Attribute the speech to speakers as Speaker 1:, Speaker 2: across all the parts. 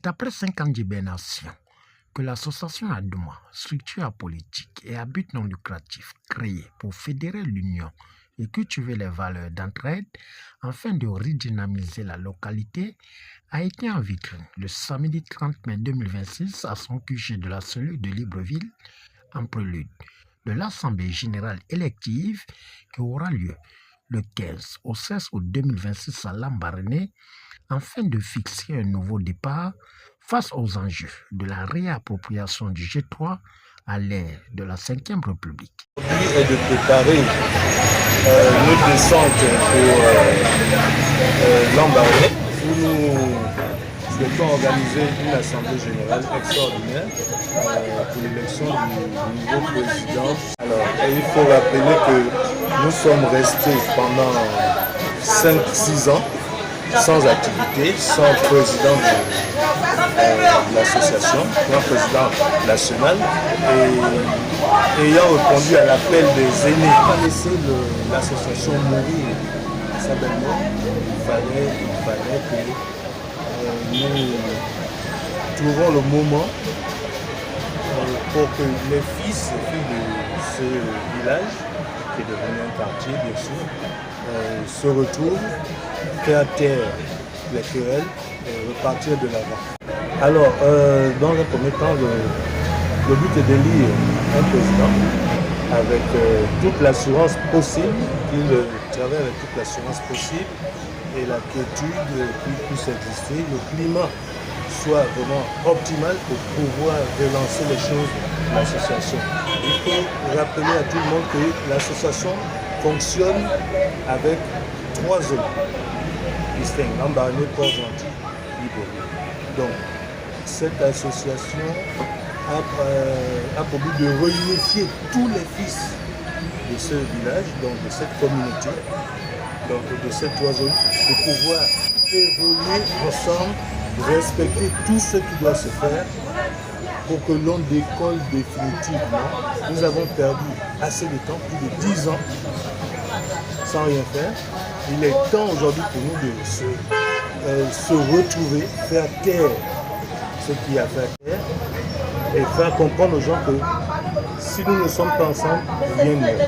Speaker 1: C'est après 5 ans d'hibernation que l'association Adouma, structure apolitique et à but non lucratif créée pour fédérer l'union et cultiver les valeurs d'entraide afin de redynamiser la localité, a été en vitrine le samedi 30 mai 2026 à son QG de la cellule de Libreville, en prélude de l'Assemblée générale élective qui aura lieu le 15 au 16 août 2026 à Lambaréné, afin de fixer un nouveau départ face aux enjeux de la réappropriation du G3 à l'ère de la Ve République.
Speaker 2: L'objectif est de préparer notre descente pour Lambaréné, où nous souhaitons organiser une assemblée générale extraordinaire pour l'élection du nouveau président. Alors, il faut rappeler que nous sommes restés pendant 5-6 ans sans activité, sans président de l'association, un président national, et ayant répondu à l'appel des aînés, pas laisser l'association mourir à sa belle mort. Il fallait que nous trouvions le moment pour que les fils et filles de ce village, qui est devenu un quartier bien sûr, se retrouvent, faire taire les querelles et repartir de l'avant. Alors, dans un premier temps, le but est d'élire un président avec toute l'assurance possible, qu'il travaille avec toute l'assurance possible et la quiétude qui puisse exister, le climat soit vraiment optimal pour pouvoir relancer les choses de l'association. Il faut rappeler à tout le monde que l'association fonctionne avec 3 zones distinctes, Lambaréné, Port-Gentil, Libreville. Donc, cette association a pour but de réunifier tous les fils de ce village, donc de cette communauté, donc de ces 3 zones, de pouvoir évoluer ensemble, respecter tout ce qui doit se faire pour que l'on décolle définitivement. Nous avons perdu assez de temps, plus de 10 ans, sans rien faire. Il est temps aujourd'hui pour nous de se retrouver, faire taire ce qui a fait taire et faire comprendre aux gens que si nous ne sommes pas ensemble, rien ne va.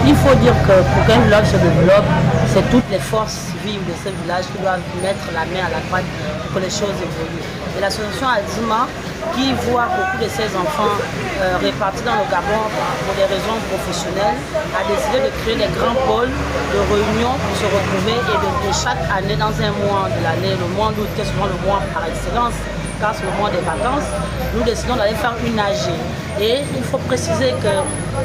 Speaker 3: Il faut dire que pour qu'un village se développe, c'est toutes les forces vives de ce village qui doivent mettre la main à la pâte pour que les choses évoluent. Et l'association Adouma, qui voit beaucoup de ses enfants répartis dans le Gabon pour des raisons professionnelles, a décidé de créer des grands pôles de réunion pour se retrouver et de chaque année dans un mois de l'année, le mois d'août, qui est souvent le mois par excellence, car c'est le mois des vacances, nous décidons d'aller faire une AG. Et il faut préciser que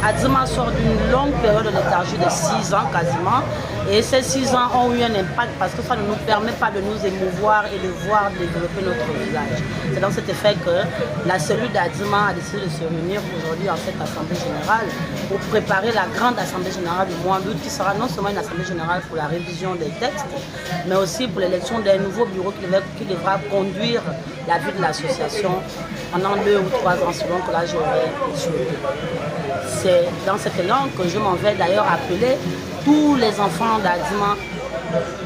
Speaker 3: Adouma sort d'une longue période de léthargie de 6 ans quasiment. Et ces 6 ans ont eu un impact parce que ça ne nous permet pas de nous émouvoir et de voir développer notre village. C'est dans cet effet que la cellule d'Adouma a décidé de se réunir aujourd'hui en cette assemblée générale pour préparer la grande assemblée générale du mois d'août qui sera non seulement une assemblée générale pour la révision des textes, mais aussi pour l'élection d'un nouveau bureau qui devra conduire la vie de l'association pendant 2 ou 3 ans selon que là j'aurai souhaité. C'est dans cette langue que je m'en vais d'ailleurs appeler tous les enfants d'Adouma,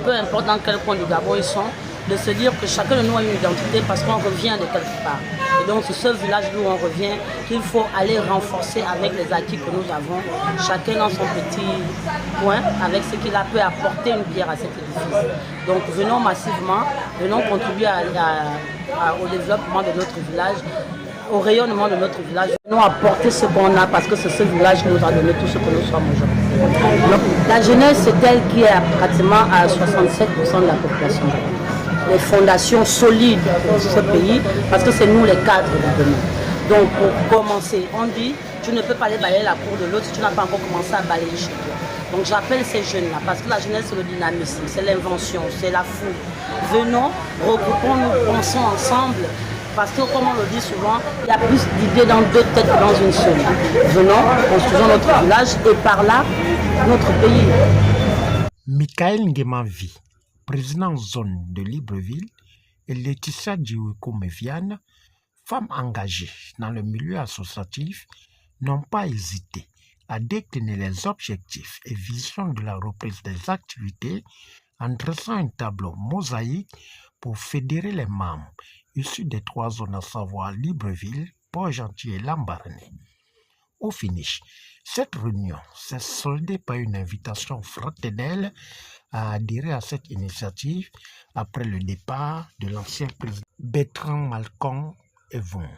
Speaker 3: peu importe dans quel coin du Gabon ils sont, de se dire que chacun de nous a une identité parce qu'on revient de quelque part. Et donc c'est ce village d'où on revient qu'il faut aller renforcer avec les acquis que nous avons, chacun dans son petit coin, avec ce qu'il a pu apporter une pierre à cet édifice. Donc venons massivement, venons contribuer au développement de notre village, au rayonnement de notre village. Nous apporter ce qu'on a parce que c'est ce village qui nous a donné tout ce que nous sommes aujourd'hui. La jeunesse, c'est elle qui est pratiquement à 67% de la population. Les fondations solides pour ce pays, parce que c'est nous les cadres de demain. Donc pour commencer, on dit, tu ne peux pas aller balayer la cour de l'autre si tu n'as pas encore commencé à balayer chez toi. Donc j'appelle ces jeunes-là, parce que la jeunesse c'est le dynamisme, c'est l'invention, c'est la fougue. Venons, regroupons-nous, pensons ensemble. Parce que, comme on le dit souvent, il y a plus d'idées dans 2 têtes que dans une seule. Venons, construisons notre village et par là, notre pays.
Speaker 1: Michael Ngemavi, président zone de Libreville, et Laetitia Djiweko-Meviane, femmes engagées dans le milieu associatif, n'ont pas hésité à décliner les objectifs et visions de la reprise des activités en dressant un tableau mosaïque pour fédérer les membres issus des 3 zones, à savoir Libreville, Port-Gentil et Lambaréné. Au finish, cette réunion s'est soldée par une invitation fraternelle à adhérer à cette initiative après le départ de l'ancien président Bertrand Malcolm Evans.